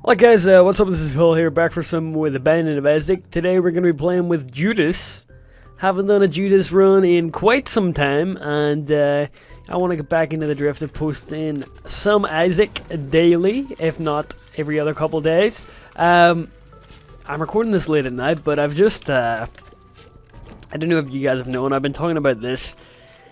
Hi guys, what's up? This is Phil here, back for some with a band and a basic. Today we're going to be playing with Judas. Haven't done a Judas run in quite some time, and I want to get back into the drift of posting some Isaac daily, if not every other couple days. I'm recording this late at night, but I've just, I don't know if you guys have known, I've been talking about this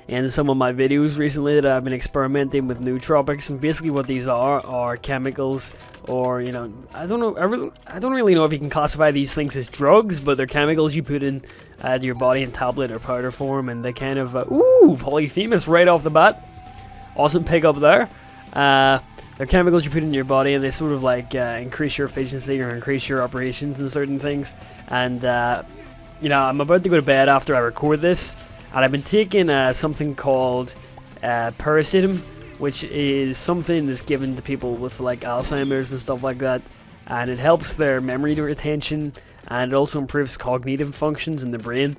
in some of my videos recently that I've been experimenting with nootropics, and basically what these are chemicals, or I don't know, I don't really know if you can classify these things as drugs, but they're chemicals you put in your body in tablet or powder form, and they kind of Polyphemus right off the bat, awesome pick up there. They're chemicals you put in your body, and they sort of like increase your efficiency or increase your operations in certain things. And I'm about to go to bed after I record this. And I've been taking something called paracetam, which is something that's given to people with like Alzheimer's and stuff like that, and it helps their memory retention, and it also improves cognitive functions in the brain.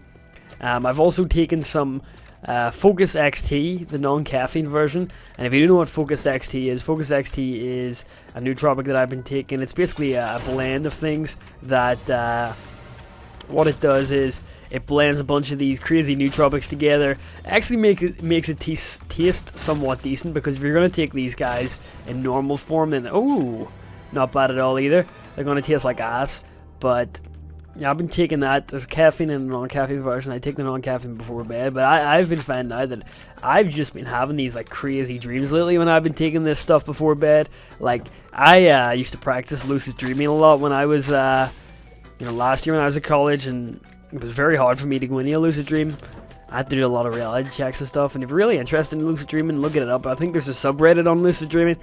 I've also taken some Focus XT, the non-caffeine version, and if you don't know what Focus XT is a nootropic that I've been taking. It's basically a blend of things that what it does is it blends a bunch of these crazy nootropics together. It actually makes it taste somewhat decent, because if you're going to take these guys in normal form, then not bad at all either. They're going to taste like ass. But yeah, I've been taking that. There's caffeine and a non-caffeine version. I take the non-caffeine before bed, but I've been finding out that I've just been having these like crazy dreams lately when I've been taking this stuff before bed. Like I used to practice lucid dreaming a lot when I was last year when I was at college, and it was very hard for me to go into a lucid dream. I had to do a lot of reality checks and stuff, and if you're really interested in lucid dreaming, look it up. I think there's a subreddit on lucid dreaming.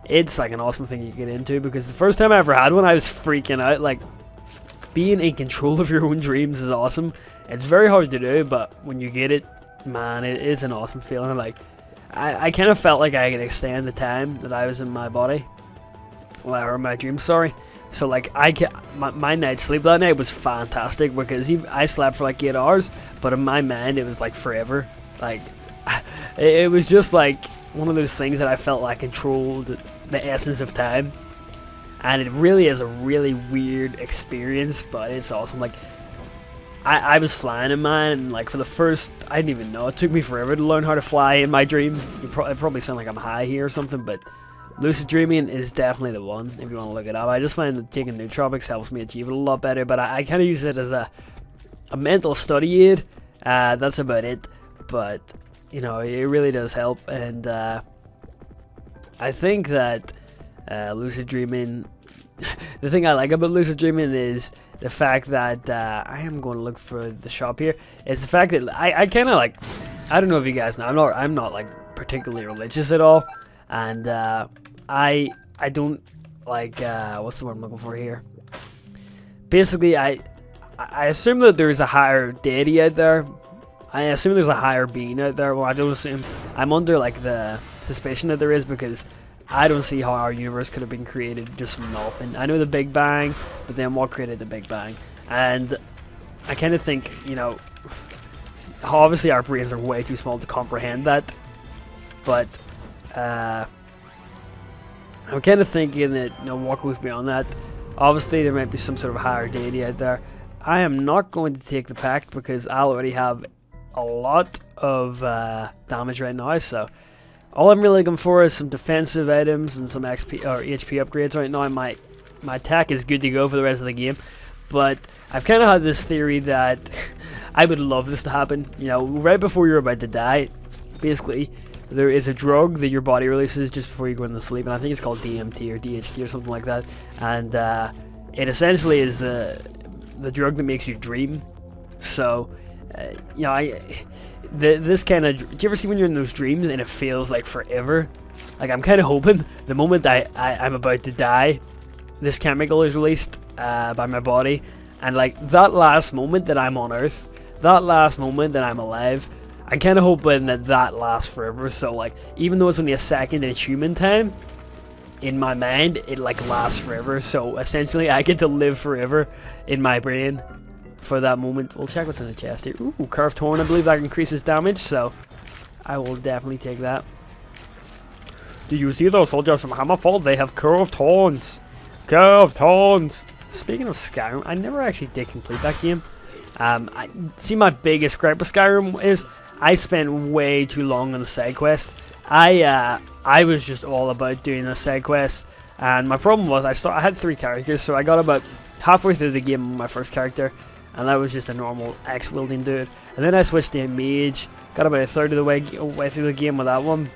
It's like an awesome thing you get into, because the first time I ever had one, I was freaking out. Like, being in control of your own dreams is awesome. It's very hard to do, but when you get it, man, it's an awesome feeling. Like, I kind of felt like I could extend the time that I was in my body, or my dreams, sorry. So like my night's sleep that night was fantastic, because I slept for like 8 hours, but in my mind it was like forever. Like it was just like one of those things that I felt like controlled the essence of time, and it really is a really weird experience, but it's awesome. Like I was flying in mine, and like for the first, I didn't even know, it took me forever to learn how to fly in my dream. It probably sound like I'm high here or something, but lucid dreaming is definitely the one if you want to look it up. I just find that taking nootropics helps me achieve it a lot better, but I kind of use it as a mental study aid. That's about it, but it really does help, and I think that lucid dreaming, the thing I like about lucid dreaming is the fact that I am going to look for the shop here. It's the fact that I kind of like, I don't know if you guys know, I'm not like particularly religious at all, and I don't like what's the word I'm looking for here. Basically, I assume that there's a higher deity out there. I assume there's a higher being out there. Well, I don't assume. I'm under like the suspicion that there is, because I don't see how our universe could have been created just from nothing. I know the Big Bang, but then what created the Big Bang? And I kind of think, obviously our brains are way too small to comprehend that, but I'm kind of thinking that, what goes beyond that. Obviously, there might be some sort of higher deity out there. I am not going to take the pact, because I already have a lot of damage right now. So all I'm really looking for is some defensive items and some XP or HP upgrades right now. My attack is good to go for the rest of the game. But I've kind of had this theory that I would love this to happen. Right before you're about to die, basically, there is a drug that your body releases just before you go into sleep, and I think it's called DMT or DHT or something like that. And it essentially is the drug that makes you dream. So, this kind of, do you ever see when you're in those dreams and it feels like forever? Like, I'm kind of hoping the moment I'm about to die, this chemical is released by my body, and like that last moment that I'm on Earth, that last moment that I'm alive, I'm kind of hoping that lasts forever. So like, even though it's only a second in human time, in my mind it like lasts forever. So essentially I get to live forever in my brain for that moment. We'll check what's in the chest here. Ooh, curved horn. I believe that increases damage, so I will definitely take that. Do you see those soldiers from Hammerfall? They have curved horns. Curve Tons. Speaking of Skyrim, I never actually did complete that game. I see my biggest gripe with Skyrim is I spent way too long on the side quests. I was just all about doing the side quests, and my problem was I had 3 characters, so I got about halfway through the game with my first character, and that was just a normal axe-wielding dude. And then I switched to a mage, got about a third of the way through the game with that one.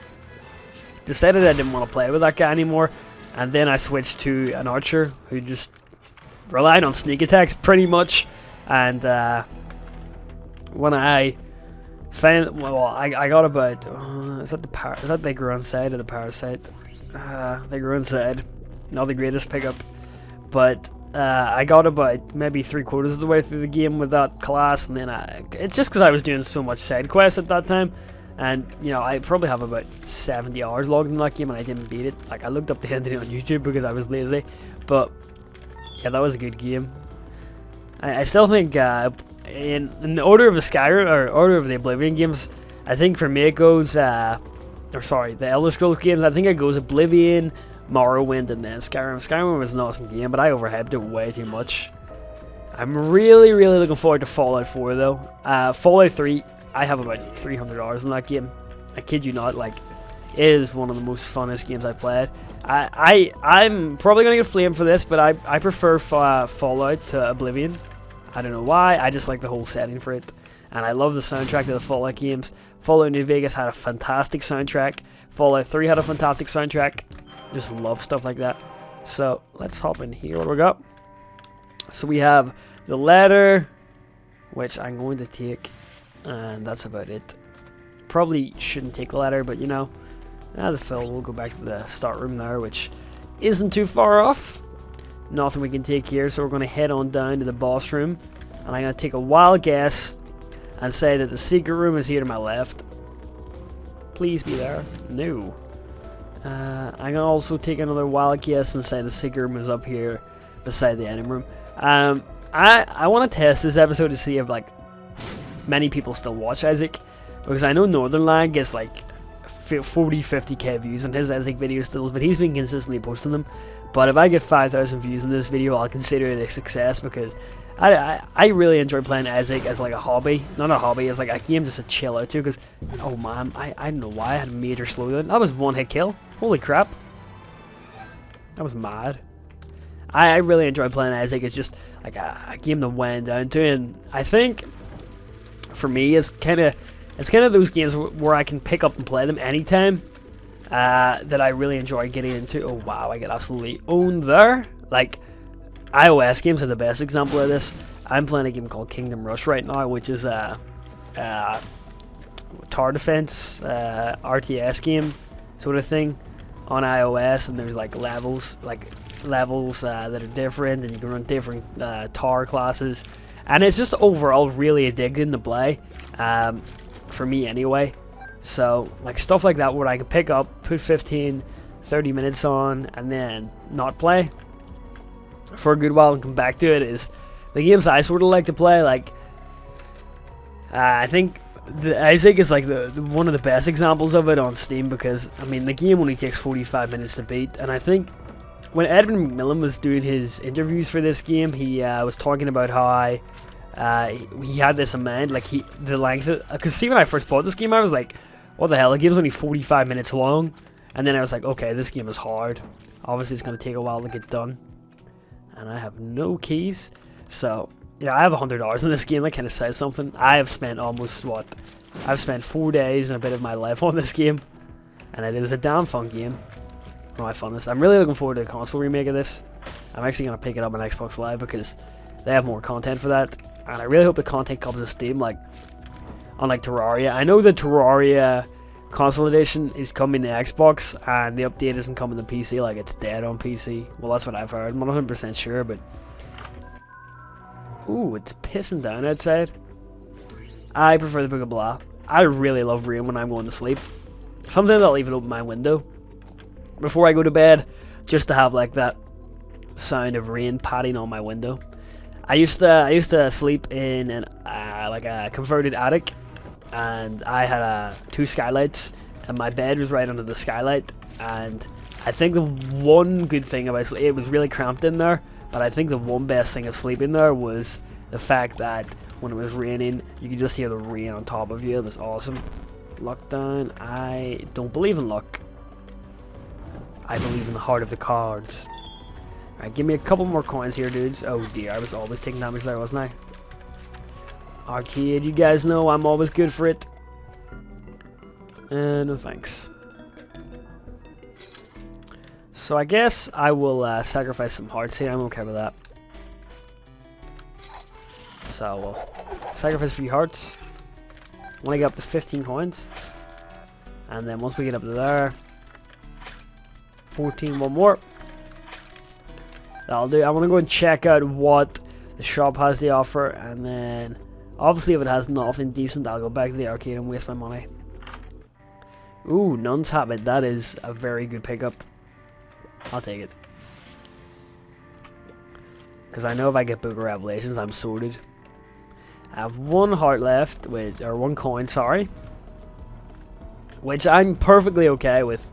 Decided I didn't want to play with that guy anymore, and then I switched to an archer who just relied on sneak attacks pretty much. And when I found, well, I got about is that the grunt side or the parasite? The grunt side, not the greatest pickup, but I got about maybe 3/4 of the way through the game with that class, and then it's just because I was doing so much side quests at that time, and you know I probably have about 70 hours logged in that game, and I didn't beat it. Like I looked up the ending on YouTube because I was lazy, but yeah, that was a good game. I still think in the order of the Skyrim or order of the Oblivion games, I think for me it goes the Elder Scrolls games. I think it goes Oblivion, Morrowind, and then Skyrim. Skyrim was an awesome game, but I overhyped it way too much. I'm really looking forward to Fallout 4 though. Fallout 3, I have about 300 hours in that game. I kid you not, like it is one of the most funnest games I've played. I'm probably gonna get flamed for this, but I prefer Fallout to Oblivion. I don't know why, I just like the whole setting for it. And I love the soundtrack of the Fallout games. Fallout New Vegas had a fantastic soundtrack. Fallout 3 had a fantastic soundtrack. Just love stuff like that. So let's hop in here. What do we got? So we have the ladder, which I'm going to take, and that's about it. Probably shouldn't take the ladder, but you know, the fill. We'll go back to the start room there, which isn't too far off. Nothing we can take here, so we're going to head on down to the boss room, and I'm going to take a wild guess and say that the secret room is here to my left. Please be there. No. I'm going to also take another wild guess and say the secret room is up here beside the ending room. I want to test this episode to see if like many people still watch Isaac, because I know Northernland gets like 40-50k views on his Isaac videos still, but he's been consistently posting them. But if I get 5,000 views in this video, I'll consider it a success, because I really enjoy playing Isaac as like a hobby. Not a hobby, as like a game just to chill out to, because, oh man, I don't know why I had a major slowdown. That was one hit kill. Holy crap. That was mad. I really enjoy playing Isaac. It's just like a game to wind down to, and I think for me it's kind of those games where I can pick up and play them anytime. That I really enjoy getting into. Oh wow, I get absolutely owned there. Like, iOS games are the best example of this. I'm playing a game called Kingdom Rush right now, which is a tower defense RTS game sort of thing on iOS, and there's like levels that are different, and you can run different tower classes, and it's just overall really addicting to play, for me anyway. So like stuff like that where I can pick up, put 15-30 minutes on, and then not play for a good while and come back to it is the games I sort of like to play. Like I think the Isaac is like the one of the best examples of it on Steam, because I mean the game only takes 45 minutes to beat, and I think when Edmund McMillan was doing his interviews for this game, he was talking about how he had this in mind, like the length of, because see, when I first bought this game I was like, what the hell, the game's only 45 minutes long, and then I was like, okay, this game is hard, obviously it's going to take a while to get done, and I have no keys. So yeah, I have 100 hours in this game. That kind of says something. I have spent I've spent 4 days and a bit of my life on this game, and it is a damn fun game. Oh, my funness. I'm really looking forward to the console remake of this. I'm actually going to pick it up on Xbox Live because they have more content for that, and I really hope the content comes to Steam, like unlike Terraria. I know the Terraria console edition is coming to Xbox, and the update isn't coming to PC, like it's dead on PC. Well, that's what I've heard. I'm not 100% sure, but ooh, it's pissing down outside. I prefer the Book of Blah. I really love rain when I'm going to sleep. Sometimes I'll even open my window before I go to bed, just to have like that sound of rain patting on my window. I used to sleep in an like a converted attic, and I had 2 skylights, and my bed was right under the skylight, and I think the one good thing about it was really cramped in there, but I think the one best thing of sleeping there was the fact that when it was raining, you could just hear the rain on top of you. It was awesome. Lockdown. I don't believe in luck. I believe in the heart of the cards. Alright, give me a couple more coins here, dudes. Oh dear, I was always taking damage there, wasn't I? Arcade, you guys know I'm always good for it. No thanks. So I guess I will sacrifice some hearts here. I'm okay with that. So we'll sacrifice a few hearts. I want to get up to 15 coins. And then once we get up to there, 14, one more. That'll do. I want to go and check out what the shop has to offer. And then, obviously if it has nothing decent, I'll go back to the arcade and waste my money. Ooh, Nun's Habit. That is a very good pickup. I'll take it. Because I know if I get Book of Revelations, I'm sorted. I have one heart left, or one coin, sorry. Which I'm perfectly okay with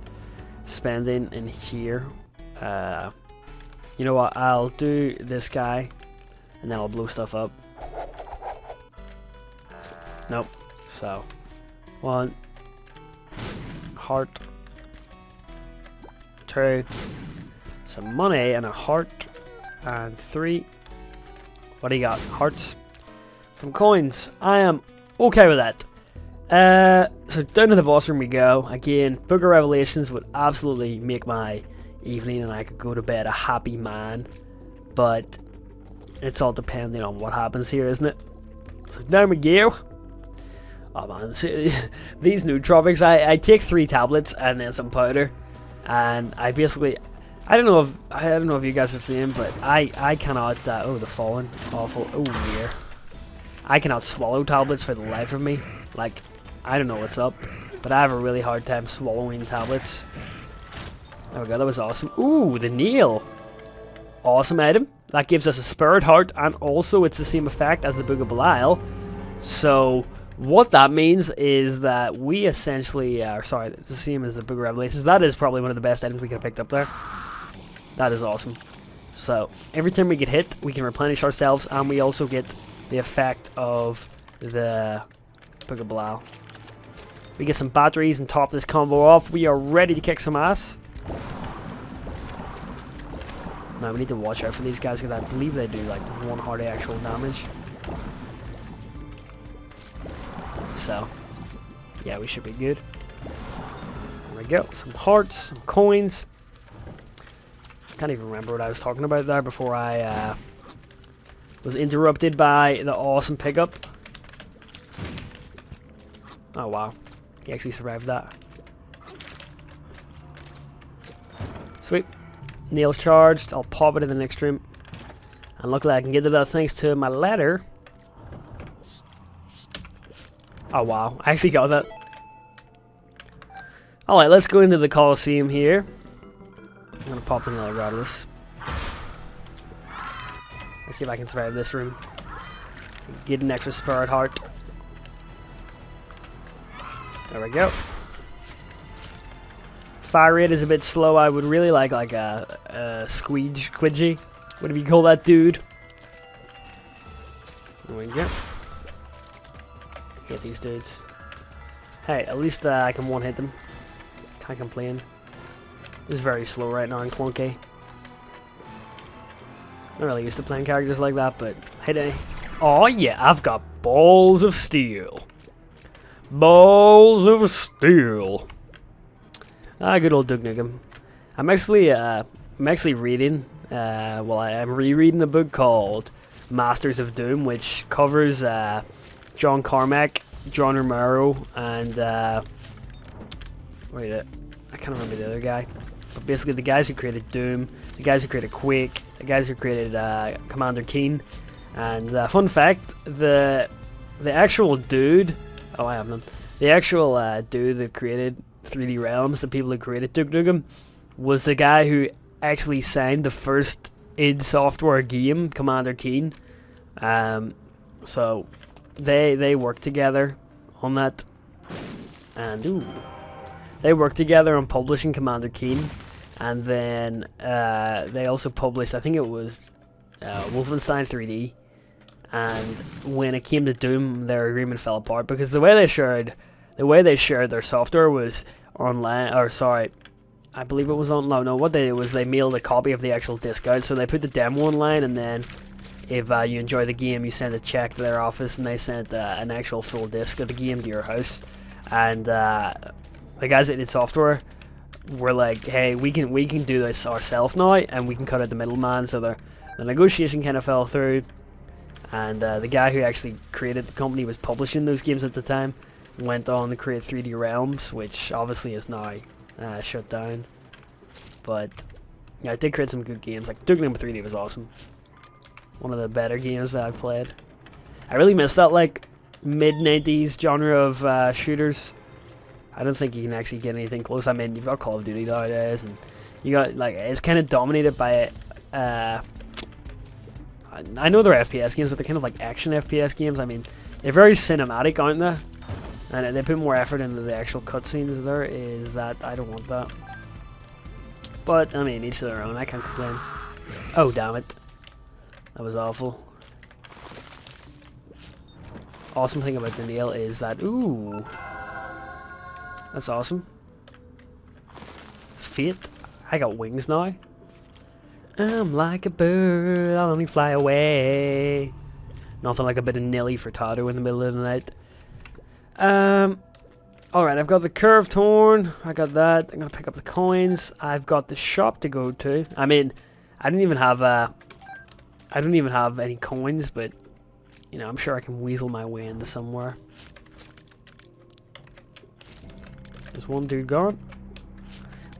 spending in here. You know what, I'll do this guy, and then I'll blow stuff up. Nope. So, one heart, two, some money, and a heart, and three. What do you got? Hearts. Some coins. I am okay with that. So down to the boss room we go. Again, Book of Revelations would absolutely make my evening and I could go to bed a happy man. But it's all depending on what happens here, isn't it? So down we go. Oh man, these nootropics, I take 3 tablets and then some powder. And I basically, I don't know if you guys are seeing, but I cannot, oh the fallen, awful, oh dear. I cannot swallow tablets for the life of me. Like, I don't know what's up, but I have a really hard time swallowing tablets. There we go, that was awesome. Ooh, the nail. Awesome item. That gives us a spirit heart, and also it's the same effect as the Book of Belial. So, what that means is that we essentially, sorry, it's the same as the Book of Revelations. That is probably one of the best items we could have picked up there. That is awesome. So, every time we get hit, we can replenish ourselves, and we also get the effect of the Book of Belial. We get some batteries and top this combo off. We are ready to kick some ass. Now we need to watch out for these guys because I believe they do like 1 heart of actual damage. So, yeah, we should be good. There we go. Some hearts, some coins. Can't even remember what I was talking about there before I was interrupted by the awesome pickup. Oh wow, he actually survived that. Sweet. Nails charged. I'll pop it in the next room. And luckily I can get to that thanks to my ladder. Oh wow, I actually got that. Alright, let's go into the Coliseum here. I'm gonna pop another Rodolus. Let's see if I can survive this room. Get an extra spirit heart. There we go. Fire rate is a bit slow. I would really like a squidgy. What do you call that, dude? There we go. Hit these dudes. Hey, at least I can one-hit them. Can't complain. It's very slow right now and clunky. Not really used to playing characters like that, but hey, oh yeah, I've got balls of steel. Balls of steel. Ah, good old Duke Nukem. I'm actually reading. Well, I'm rereading a book called Masters of Doom, which covers John Carmack, John Romero, and wait, I can't remember the other guy. But basically, the guys who created Doom, the guys who created Quake, the guys who created Commander Keen, and fun fact, the actual dude, oh I have none, the actual dude that created 3D Realms, the people who created Duke Nukem, was the guy who actually signed the first id Software game, Commander Keen. So they worked together on that, and ooh, they worked together on publishing Commander Keen. And then they also published, I think it was Wolfenstein 3D. And when it came to Doom, their agreement fell apart because the way they shared their software was online. Or sorry, I believe it was on. No. What they did was they mailed a copy of the actual disc out. So they put the demo online, and then if you enjoy the game, you send a check to their office, and they sent an actual full disc of the game to your house. And the guys that did software were like, "Hey, we can do this ourselves now, and we can cut out the middleman." So the negotiation kind of fell through. And the guy who actually created the company was publishing those games at the time. Went on to create 3D Realms, which obviously is now shut down. But yeah, I did create some good games. Like Duke Nukem 3D was awesome. One of the better games that I've played. I really miss that like mid-90s genre of shooters. I don't think you can actually get anything close. I mean, you've got Call of Duty nowadays, and you got like it's kind of dominated by I know they're FPS games, but they're kind of like action FPS games. I mean, they're very cinematic, aren't they? And they put more effort into the actual cutscenes. There is that. I don't want that. But, I mean, each to their own. I can't complain. Oh, damn it. That was awful. Awesome thing about the nail is that... Ooh. That's awesome. Fate. I got wings now. I'm like a bird, I'll only fly away. Nothing like a bit of Nelly Furtado in the middle of the night. Alright, I've got the curved horn. I got that. I'm gonna pick up the coins. I've got the shop to go to. I mean, I don't even have any coins, but you know, I'm sure I can weasel my way into somewhere. There's one dude gone.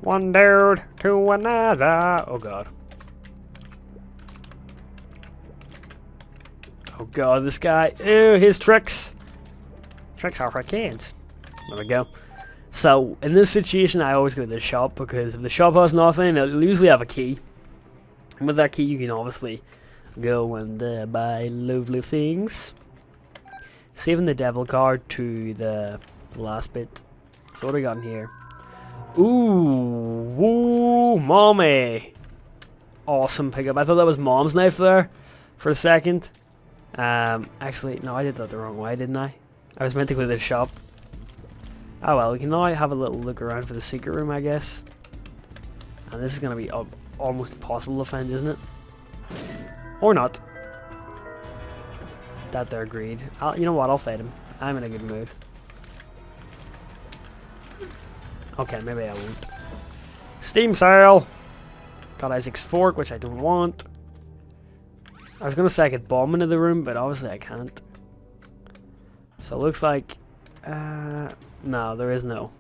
One dude to another. Oh god. Oh god, this guy. Ew, his tricks. Tricks are for kids. There we go. So, in this situation, I always go to the shop, because if the shop has nothing, it'll usually have a key. And with that key, you can obviously go and buy lovely things. Saving the devil card to the last bit. So what do we got in here? Ooh, woo, mommy. Awesome pickup. I thought that was mom's knife there for a second. Actually, no, I did that the wrong way, didn't I? I was meant to go to the shop. Oh well, we can now have a little look around for the secret room, I guess. And this is going to be almost impossible to find, isn't it? Or not. That they're agreed. You know what, I'll fight him. I'm in a good mood. Okay, maybe I won't. Steam sale! Got Isaac's fork, which I don't want. I was going to say I could bomb into the room, but obviously I can't. So it looks like... no, there is no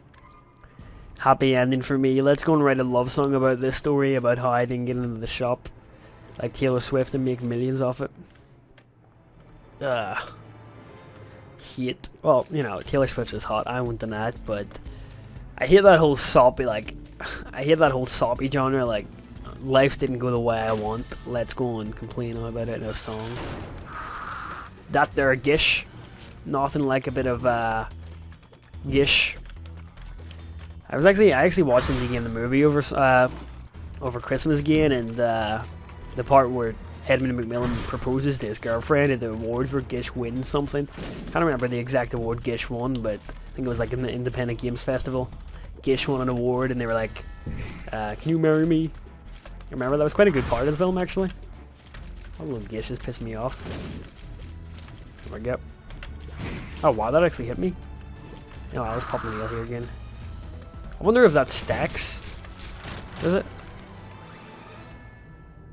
happy ending for me. Let's go and write a love song about this story, about how I didn't get into the shop like Taylor Swift and make millions off it. Hate. Well, you know, Taylor Swift is hot, I won't deny it, but I hate that whole soppy, like, I hate that whole soppy genre, like, life didn't go the way I want, let's go and complain about it in a song. That's their gish. Nothing like a bit of, gish. I actually watched them again the movie over Christmas again, and the part where Edmund McMillan proposes to his girlfriend and the awards where Gish wins something. I can't remember the exact award Gish won, but I think it was like in the Independent Games Festival. Gish won an award and they were like, can you marry me? Remember, that was quite a good part of the film, actually. All little Gish is pissing me off. There we go. Oh wow, that actually hit me. Oh, I was popping the nail here again. I wonder if that stacks. Does it?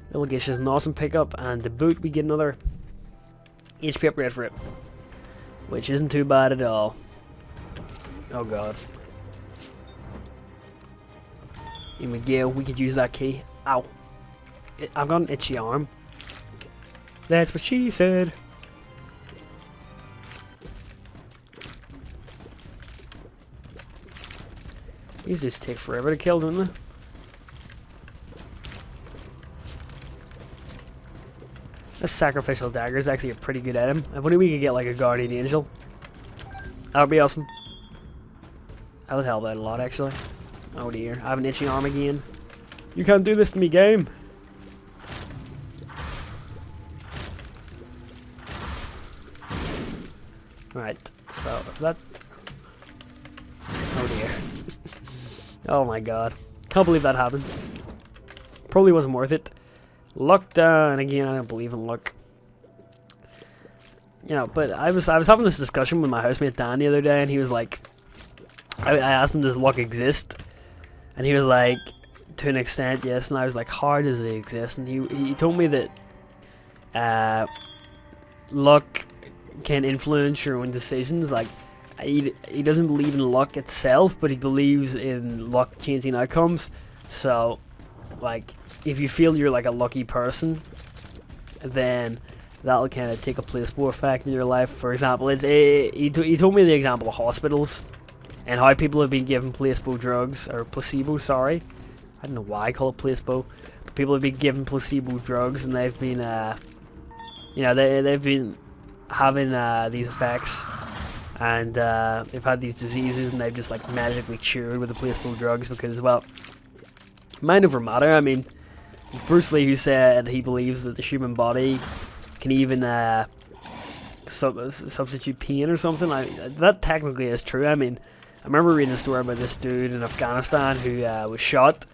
Little Gish is an awesome pickup, and the boot we get another HP upgrade for it, which isn't too bad at all. Oh god. Here we go, we could use that key. Ow. I've got an itchy arm. That's what she said. These just take forever to kill, don't they? This sacrificial dagger is actually a pretty good item. If only we could get like a guardian angel. That would be awesome. That would help out a lot, actually. Oh dear, I have an itchy arm again. You can't do this to me, game. Right, so if that... Oh dear. Oh my god. Can't believe that happened. Probably wasn't worth it. Luck down again, I don't believe in luck. You know, but I was having this discussion with my housemate Dan the other day, and he was like, I asked him, does luck exist? And he was like, to an extent, yes. And I was like, how does it exist? And he told me that luck can influence your own decisions. Like, he doesn't believe in luck itself, but he believes in luck changing outcomes. So, like, if you feel you're like a lucky person, then that'll kind of take a placebo effect in your life. For example, he told me the example of hospitals and how people have been given placebo, sorry. I don't know why I call it placebo, but people have been given placebo drugs, and they've been, you know, they've been having these effects, and they've had these diseases, and they've just like magically cured with the placebo drugs because, well, mind over matter. I mean, Bruce Lee, who said he believes that the human body can even substitute pain or something. That technically is true. I mean, I remember reading a story about this dude in Afghanistan who was shot,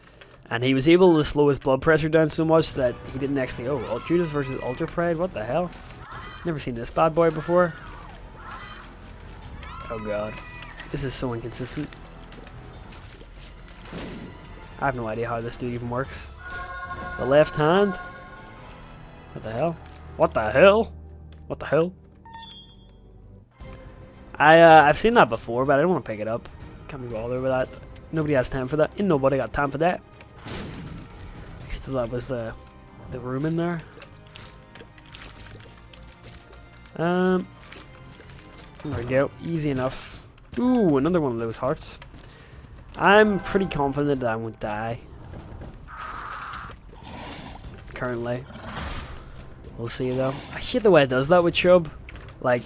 and he was able to slow his blood pressure down so much that he didn't actually... Oh, Judas versus Ultra Pride? What the hell? Never seen this bad boy before. Oh god. This is so inconsistent. I have no idea how this dude even works. The left hand? What the hell? What the hell? What the hell? I've seen that before, but I don't want to pick it up. Can't be bothered with that. Nobody has time for that. Ain't nobody got time for that. So that was the room in there. There we go. Easy enough. Ooh, another one of those hearts. I'm pretty confident that I won't die. Currently. We'll see though. I hate the way it does that with Chubb. Like,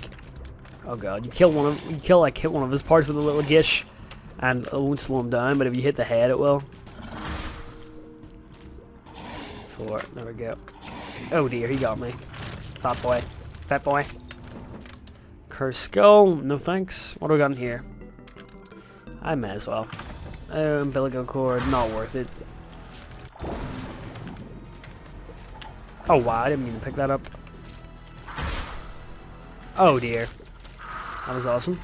oh god, you hit one of his parts with a little gish, and it won't slow him down, but if you hit the head, it will. 4, there we go. Oh dear, he got me. Fat boy. Fat boy. Cursed skull, no thanks. What do we got in here? I may as well. Umbilical cord, not worth it. Oh wow, I didn't mean to pick that up. Oh dear. That was awesome.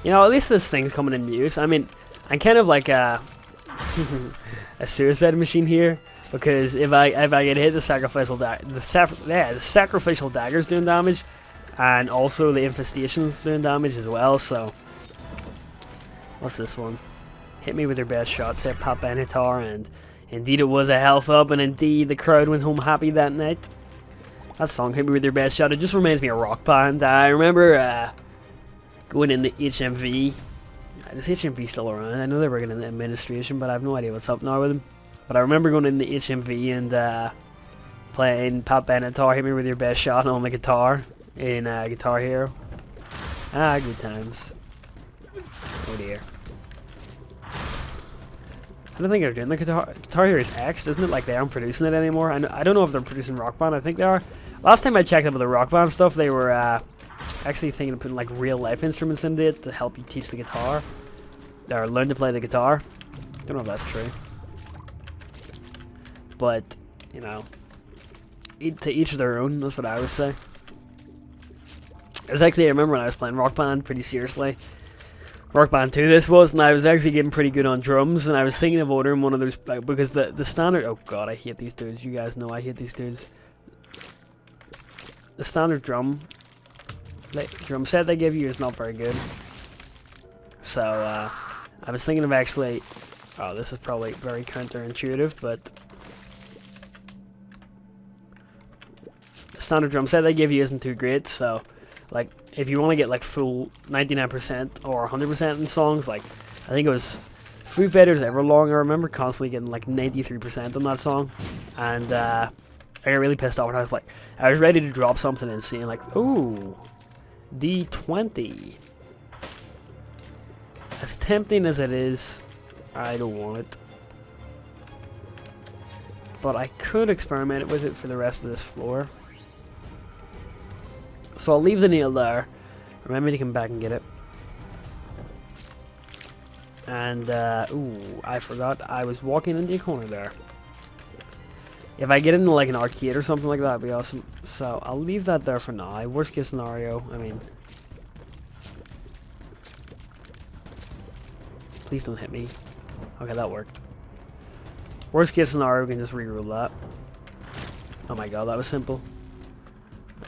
You know, at least this thing's coming in use. I mean, I'm kind of like a suicide machine here, because if I get hit, the sacrificial dagger's doing damage, and also the infestation's doing damage as well. So, what's this one? Hit me with your best shot, said Pat Benatar, and indeed it was a health up, and indeed the crowd went home happy that night. That song, Hit Me With Your Best Shot, it just reminds me of Rock Band. I remember going into HMV. Is HMV still around? I know they were in the administration, but I have no idea what's up now with them. But I remember going into HMV and playing Pat Benatar, Hit Me With Your Best Shot on the guitar in Guitar Hero. Ah, good times. Oh dear. I don't think they're doing the Guitar Hero is X, isn't it? Like they aren't producing it anymore. I don't know if they're producing Rock Band. I think they are. Last time I checked up with the Rock Band stuff, they were actually thinking of putting like real life instruments into it to help you teach the guitar or learn to play the guitar. Don't know if that's true, but you know, to each their own. That's what I would say. It was actually, I remember when I was playing Rock Band pretty seriously. Rock Band 2 this was, and I was actually getting pretty good on drums, and I was thinking of ordering one of those, because the standard, oh god, I hate these dudes, you guys know I hate these dudes. The standard drum set they give you is not very good. So, I was thinking of actually, oh, this is probably very counterintuitive, but the standard drum set they give you isn't too great, so, like, if you want to get like full 99% or 100% in songs, like I think it was Foo Fighters Everlong, I remember constantly getting like 93% on that song, and I got really pissed off, and I was ready to drop something insane, like, ooh, D20. As tempting as it is, I don't want it. but I could experiment with it for the rest of this floor. So I'll leave the nail there. Remember to come back and get it. And, ooh, I forgot I was walking into the corner there. If I get into, like, an arcade or something like that, that'd be awesome. So, I'll leave that there for now. Worst case scenario, I mean... Please don't hit me. Okay, that worked. Worst case scenario, we can just reroll that. Oh my god, that was simple.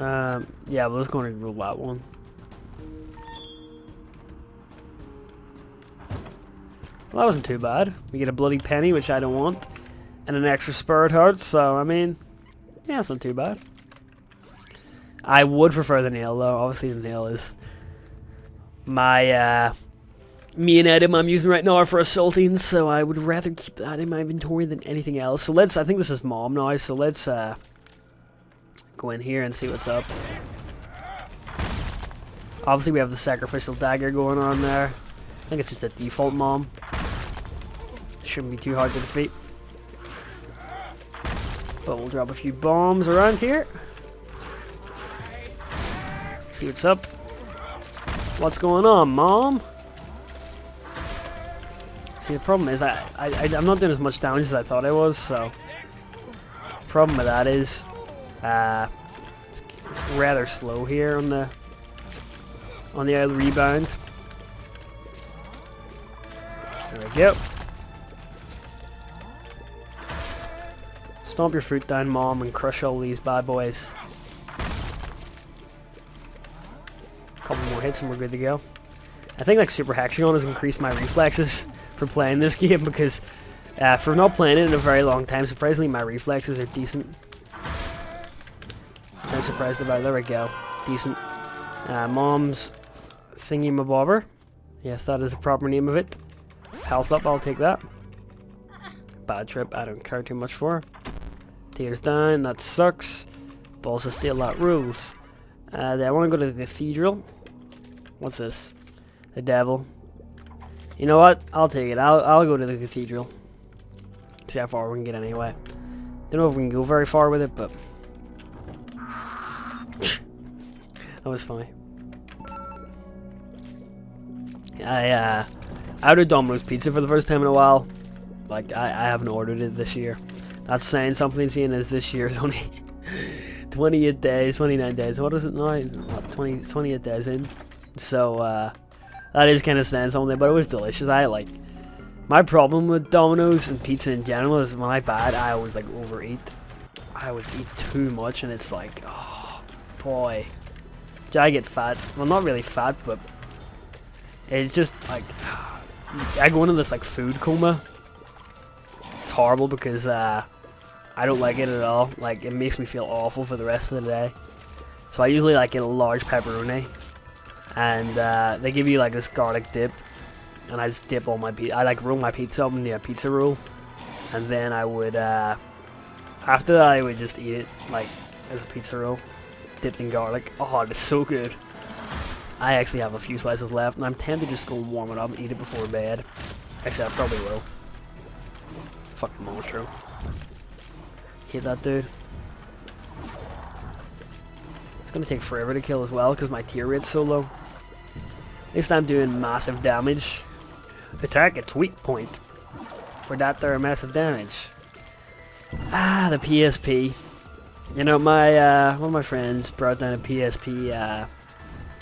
Yeah, we'll just go and reroll that one. Well, that wasn't too bad. We get a bloody penny, which I don't want, and an extra spirit heart, so, I mean, yeah, it's not too bad. I would prefer the nail, though. Obviously, the nail is my, main item I'm using right now for assaulting, so I would rather keep that in my inventory than anything else. So let's, I think this is Mom now, so let's, go in here and see what's up. Obviously, we have the sacrificial dagger going on there. I think it's just a default Mom. Shouldn't be too hard to defeat. But we'll drop a few bombs around here. See what's up. What's going on, Mom? See, the problem is I'm not doing as much damage as I thought I was, so... The problem with that is... it's rather slow here on the rebound. There we go. Stomp your fruit down, Mom, and crush all these bad boys. Couple more hits and we're good to go. I think like Super Hexagon has increased my reflexes for playing this game because for not playing it in a very long time, surprisingly my reflexes are decent. I'm surprised about it. There we go. Decent. Mom's thingy-mabobber. Yes, that is the proper name of it. Health up, I'll take that. Bad trip, I don't care too much for. Tears down, that sucks. Balls of steel, that rules. Then I want to go to the Cathedral. What's this? The devil. You know what? I'll take it. I'll go to the Cathedral. See how far we can get anyway. Don't know if we can go very far with it, but... that was funny. I ordered Domino's pizza for the first time in a while. Like, I haven't ordered it this year. That's saying something, seeing as this year is only 28 days, 29 days. What is it now? 28 days in. So, that is kind of saying something, but it was delicious. My problem with Domino's and pizza in general is when I buy it, I always, like, overeat. I always eat too much, and it's like, oh, boy. I get fat. Well, not really fat, but it's just, like, I go into this, like, food coma. It's horrible because, I don't like it at all. Like, it makes me feel awful for the rest of the day. So I usually, like, get a large pepperoni. And, they give you, like, this garlic dip. And I just dip all my pizza. I, like, roll my pizza up in the pizza roll. And then I would, after that, I would just eat it, like, as a pizza roll. Dipped in garlic. Oh, it's so good. I actually have a few slices left, and I'm tempted to just go and warm it up and eat it before bed. Actually, I probably will. Fucking monster. Hate that dude. It's gonna take forever to kill as well, because my tier rate's so low. At least I'm doing massive damage. Attack its weak point. For that, there are massive damage. Ah, the PSP. You know, my one of my friends brought down a PSP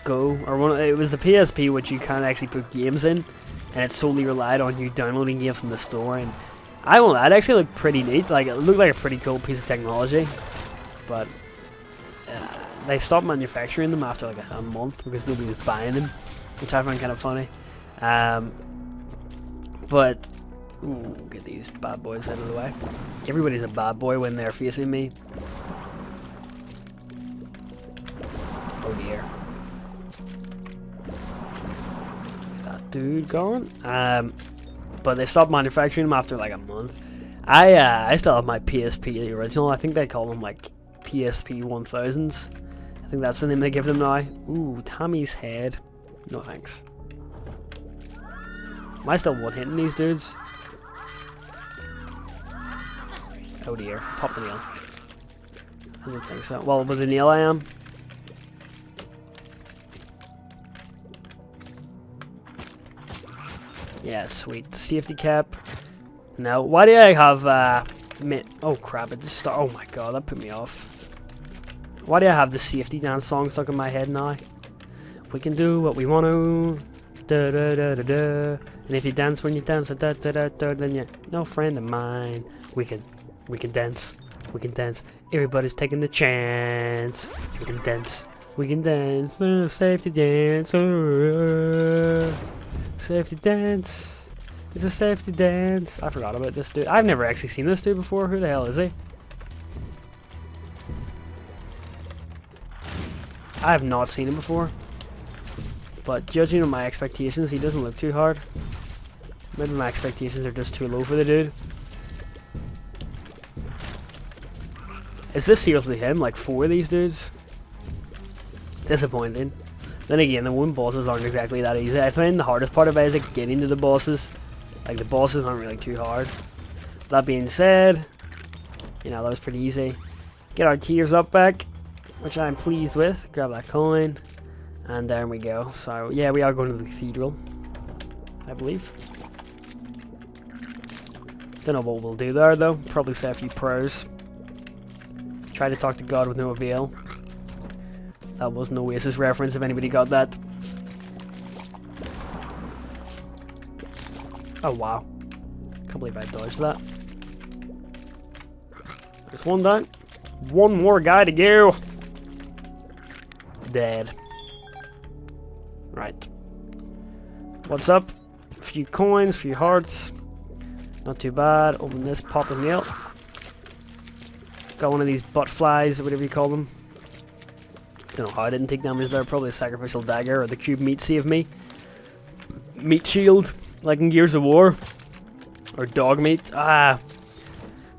Go, or it was the PSP which you can't actually put games in, and it solely relied on you downloading games from the store. And I won't lie, it actually looked pretty neat. Like, it looked like a pretty cool piece of technology, but they stopped manufacturing them after like a month because nobody was buying them, which I find kind of funny. But ooh, get these bad boys out of the way. Everybody's a bad boy when they're facing me. Oh dear. That dude gone. But they stopped manufacturing them after like a month. I still have my PSP, the original. I think they call them like PSP 1000s. I think that's the name they give them now. Ooh, Tommy's head. No thanks. Am I still one-hitting these dudes? Oh dear, pop the nail. I don't think so. Well, with the nail I am. Yeah, sweet. Safety cap. No, why do I have, oh crap, it just started. Oh my god, that put me off. Why do I have the safety dance song stuck in my head now? We can do what we want to. Da da da da da. And if you dance when you dance, da da da da, then you're no friend of mine. We can dance. We can dance. Everybody's taking the chance. We can dance. We can dance. Safety dance. Safety dance. It's a safety dance. I forgot about this dude. I've never actually seen this dude before. Who the hell is he? I have not seen him before. But judging on my expectations, he doesn't look too hard. Maybe my expectations are just too low for the dude. Is this seriously him? Like 4 of these dudes? Disappointing. Then again, the one bosses aren't exactly that easy. I find the hardest part about it is like getting to the bosses. Like the bosses aren't really too hard. That being said, you know, that was pretty easy. Get our tears up back, which I'm pleased with. Grab that coin. And there we go. So yeah, we are going to the Cathedral, I believe. Don't know what we'll do there though. Probably say a few prayers. Try to talk to God with no avail. That was an Oasis reference if anybody got that. Oh wow. Can't believe I dodged that. There's one down. One more guy to go. Dead. Right. What's up? A few coins, a few hearts. Not too bad. Open this, pop the nail. Got one of these butt flies, or whatever you call them. Don't know how I didn't take damage there. Probably a sacrificial dagger or the cube meat saved me. Meat shield, like in Gears of War. Or dog meat. Ah.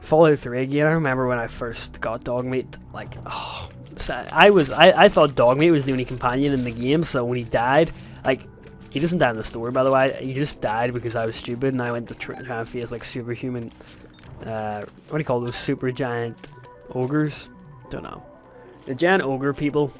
Fallout 3 again. I remember when I first got dog meat. Like, oh. I thought dog meat was the only companion in the game, so when he died, like, he doesn't die in the story, by the way. He just died because I was stupid and I went to try and face like superhuman, what do you call those super giant ogres? Don't know. The giant ogre people.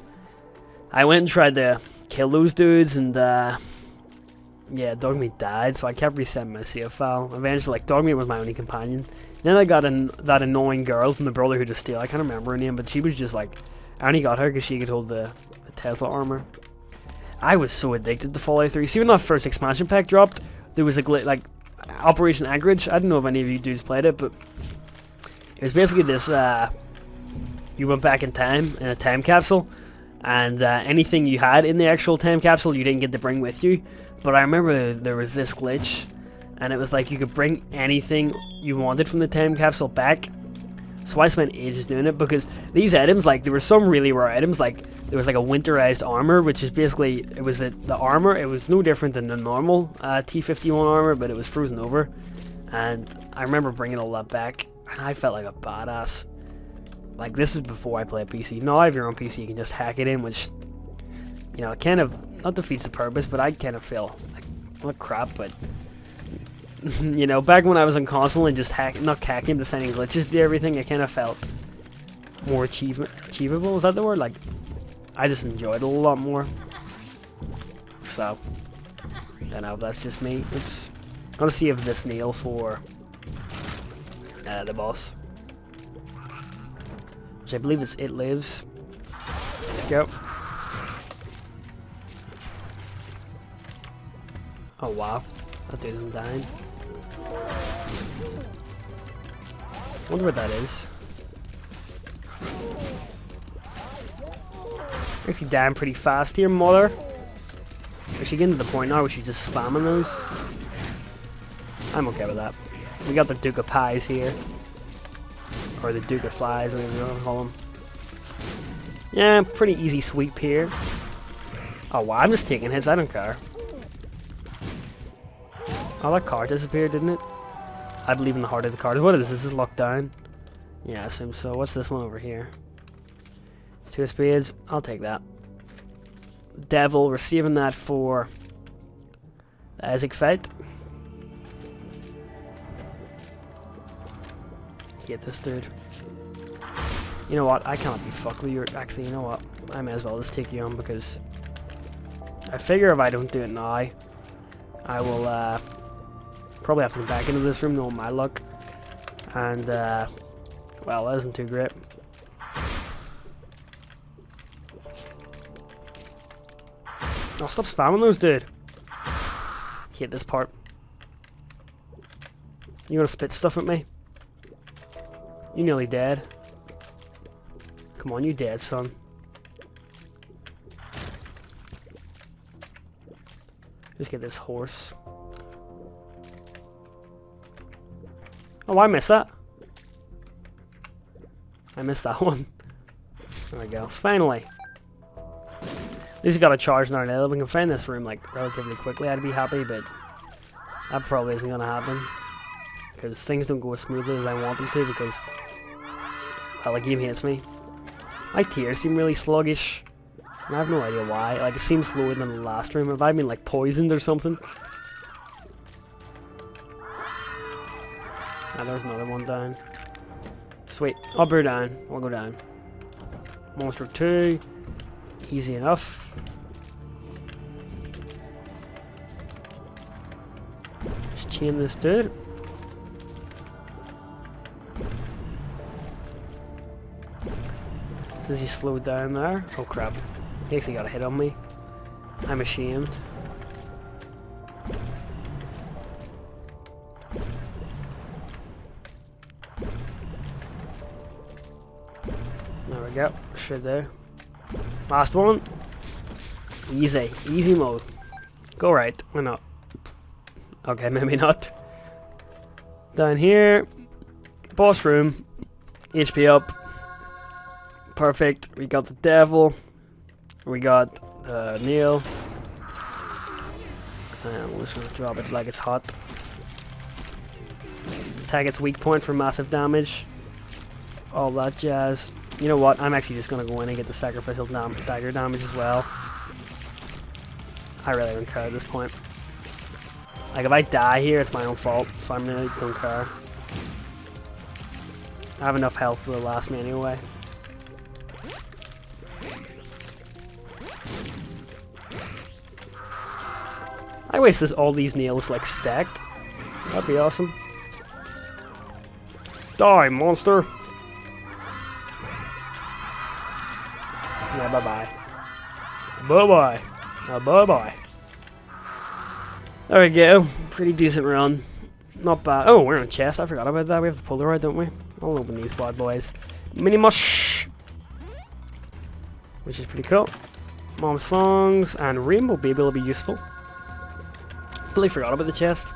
I went and tried to kill those dudes and yeah, dog meat died, so I kept resetting my save file. Eventually, like, dog meat was my only companion. Then I got that annoying girl from the Brotherhood of Steel. I can't remember her name, but she was just like, I only got her because she could hold the Tesla armor. I was so addicted to Fallout 3. See, when that first expansion pack dropped, there was a like Operation Anchorage. I don't know if any of you dudes played it, but it was basically this, you went back in time in a time capsule, and anything you had in the actual time capsule you didn't get to bring with you. But I remember there was this glitch, and it was like you could bring anything you wanted from the time capsule back. So I spent ages doing it, because these items, like, there were some really rare items, like, there was like a winterized armor, which is basically, it was the armor, it was no different than the normal T-51 armor, but it was frozen over. And I remember bringing all that back, and I felt like a badass. Like, this is before I play PC. Now, if you're on PC, you can just hack it in, which, you know, it kind of, not defeats the purpose, but I kind of feel like, not crap, but, you know, back when I was on console and just not hacking, but finding glitches to everything, I kind of felt more achievable, is that the word? Like, I just enjoyed it a lot more. So, don't know if that's just me. Oops. I'm gonna see if this nail for the boss, which I believe is It Lives. Let's go. Oh wow, that dude isn't dying. Wonder what that is. Actually dying pretty fast here, mother. Is she getting to the point now where she's just spamming those? I'm okay with that. We got the Duke of Pies here. Or the Duke of Flies, whatever you want to call them. Yeah, pretty easy sweep here. Oh wow, I'm just taking hits, I don't care. Oh, that card disappeared, didn't it? I believe in the heart of the card. What is this? This is locked down? Yeah, I assume so. What's this one over here? 2 of Spades. I'll take that. Devil, we're saving that for the Isaac fight. hate this dude. You know what? I cannot be fucked with you. Actually, you know what? I may as well just take you on because I figure if I don't do it now, I will probably have to go back into this room, knowing my luck. And, well, that isn't too great. Oh, stop spamming those, dude. Hate this part. You gonna spit stuff at me? You nearly dead. Come on, you dead, son. Just get this horse. Oh, I missed that. I missed that one. There we go. Finally. At least we got a charge now. If we can find this room like relatively quickly, I'd be happy, but that probably isn't gonna happen. Because things don't go as smoothly as I want them to because, well, the game hates me. My tears seem really sluggish. And I have no idea why. Like, it seems slower than the last room. Have I been, like, poisoned or something? Ah, there's another one down. Sweet. Up or down. I'll go down. Monster 2. Easy enough. Just chain this dude. Does he slow down there? Oh crap. He actually got a hit on me. I'm ashamed. There we go. Should do. Last one. Easy. Easy mode. Go right. Why not? Okay, maybe not. Down here. Boss room. HP up. Perfect. We got the devil. We got Neil. And we're just gonna drop it like it's hot. Tag its weak point for massive damage. All that jazz. You know what? I'm actually just gonna go in and get the sacrificial dagger damage as well. I really don't care at this point. Like, if I die here, it's my own fault, so I really don't care. I have enough health for the last me anyway. I wish all these nails like stacked. That'd be awesome. Die, monster! Yeah, bye-bye. Bye-bye. Bye-bye. There we go. Pretty decent run. Not bad. Oh, we're in a chest. I forgot about that. We have to pull her out, don't we? I'll open these bad boys. Mini mush! Which is pretty cool. Mom songs and Rainbow Baby will be useful. Completely forgot about the chest.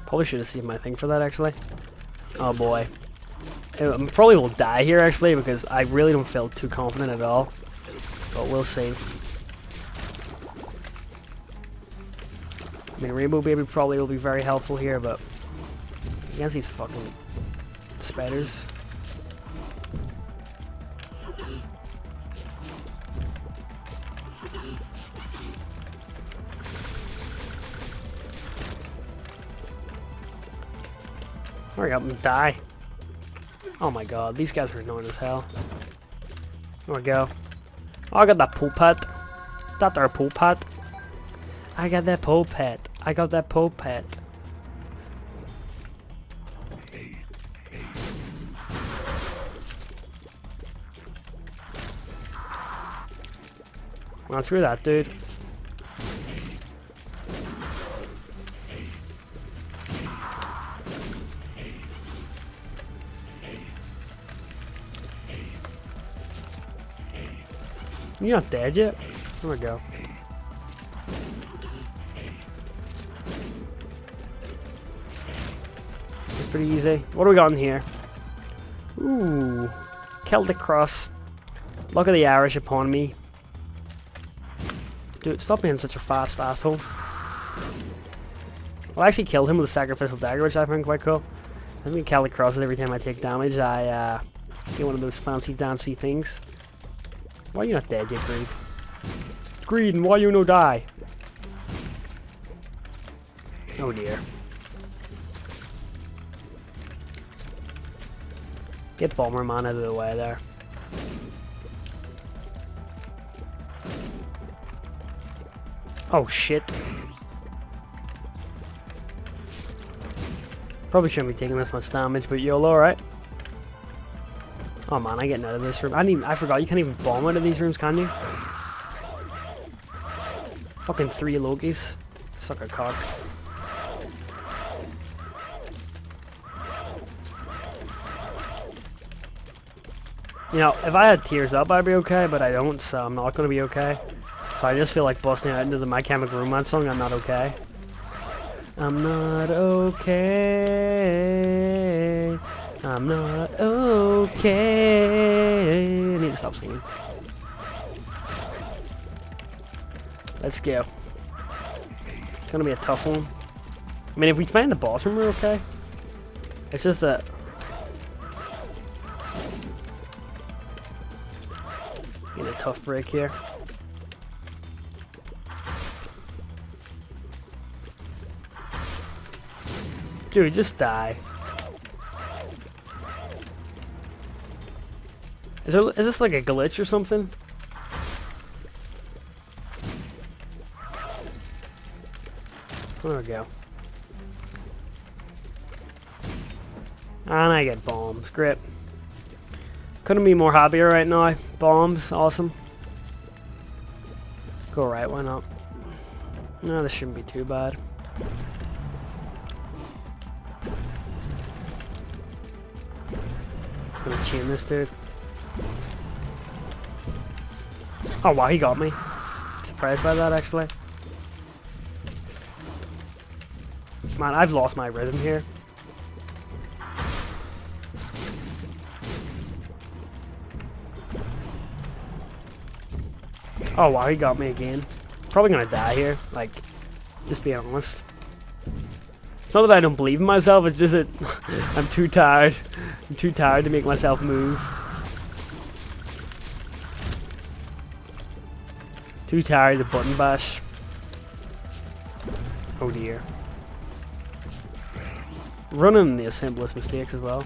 Probably should have saved my thing for that, actually. Oh boy. I probably will die here, actually, because I really don't feel too confident at all. But we'll see. I mean, Rainbow Baby probably will be very helpful here, but against these fucking spiders. Hurry up and die. Oh my god, these guys are annoying as hell. There we go. Oh, I got that pool pet. That there pool pet. I got that pool pet. I got that pool pet. Well, screw that, dude. You're not dead yet? There we go. It's pretty easy. What do we got in here? Ooh. Celtic cross. Luck of the Irish upon me. Dude, stop being such a fast asshole. Well, I actually killed him with a sacrificial dagger, which I find quite cool. I think Celtic crosses every time I take damage. I get one of those fancy dancy things. Why are you not dead yet, Greed? Greed, and why you no die? Oh dear. Get Bomberman out of the way there. Oh shit. Probably shouldn't be taking this much damage, but YOLO, right? Oh man, I'm getting out of this room. I forgot you can't even bomb out of these rooms, can you? Fucking 3 Lokis. Suck a cock. You know, if I had tears up, I'd be okay, but I don't, so I'm not gonna be okay. So I just feel like busting out into the My Chemical Romance song. I'm not okay. I'm not okay. I'm not okay. I need to stop singing. Let's go. It's gonna be a tough one. I mean, if we find the boss room, we're okay. It's just that. Get a tough break here. Dude, just die. Is this like a glitch or something? There we go. And I get bombs. Grip. Couldn't be more happier right now. Bombs, awesome. Go right, why not? No, this shouldn't be too bad. I'm gonna chain this dude. Oh wow, he got me. Surprised by that actually. Man, I've lost my rhythm here. Oh wow, he got me again. Probably gonna die here, like, just being honest. It's not that I don't believe in myself, it's just that I'm too tired. I'm too tired to make myself move. Too tired to button bash. Oh dear. Running the simplest mistakes as well.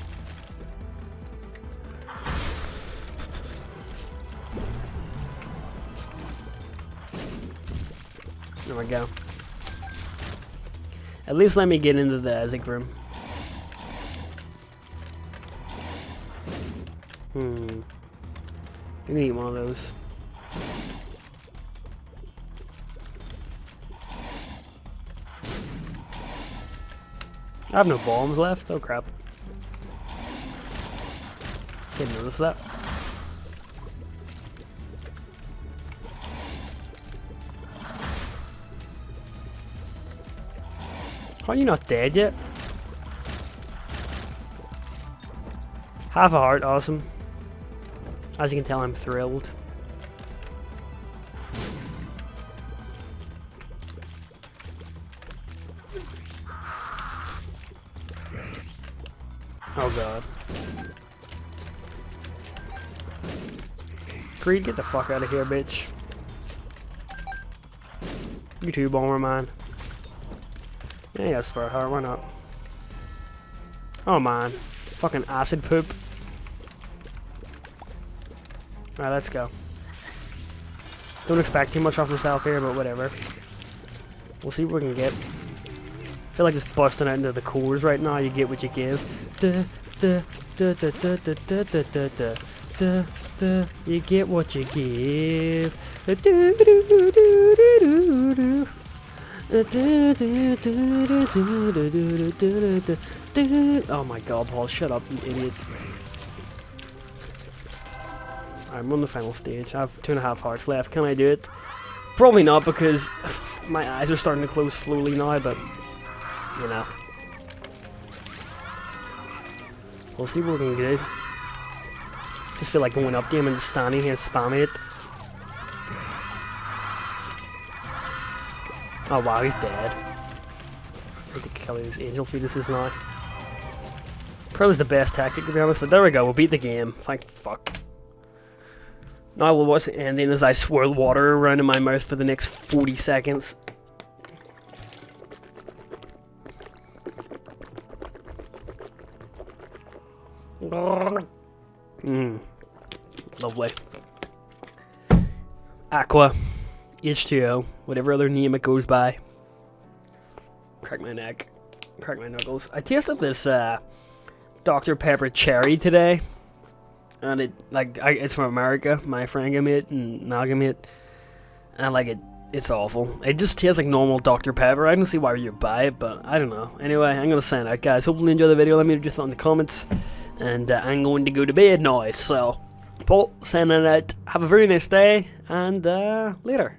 There we go. At least let me get into the Ezek room. I'm gonna eat one of those. I have no bombs left. Oh crap. Didn't notice that. Are you not dead yet? Half a heart, awesome. As you can tell, I'm thrilled. Oh god. Creed, get the fuck out of here, bitch. You too, Bomberman. Yeah, yeah, spare heart, why not? Oh man. Fucking acid poop. Alright, let's go. Don't expect too much off myself here, but whatever. We'll see what we can get. I feel like just busting out into the cores right now. You get what you give. You get what you give. Oh my god, Paul, shut up, you idiot. I'm on the final stage. I have 2.5 hearts left. Can I do it? Probably not, because my eyes are starting to close slowly now, but you know. We'll see what we can do. Just feel like going up to him and just standing here and spamming it. Oh wow, he's dead. I need to kill these angel fetuses now. Probably the best tactic, to be honest, but there we go, we'll beat the game. Thank fuck. Now we'll watch the ending as I swirl water around in my mouth for the next 40 seconds. lovely. Aqua, H2O, whatever other name it goes by. Crack my neck, crack my knuckles. I tasted this Dr. Pepper Cherry today, and it's from America. My friend gave me it, and Mal gave me it, and it's awful. It just tastes like normal Dr. Pepper. I don't see why you buy it, but I don't know. Anyway, I'm gonna sign out, guys. Hopefully you enjoy the video. Let me know your thoughts in the comments, and I'm going to go to bed now. So, Paul, signing out. Have a very nice day, and later.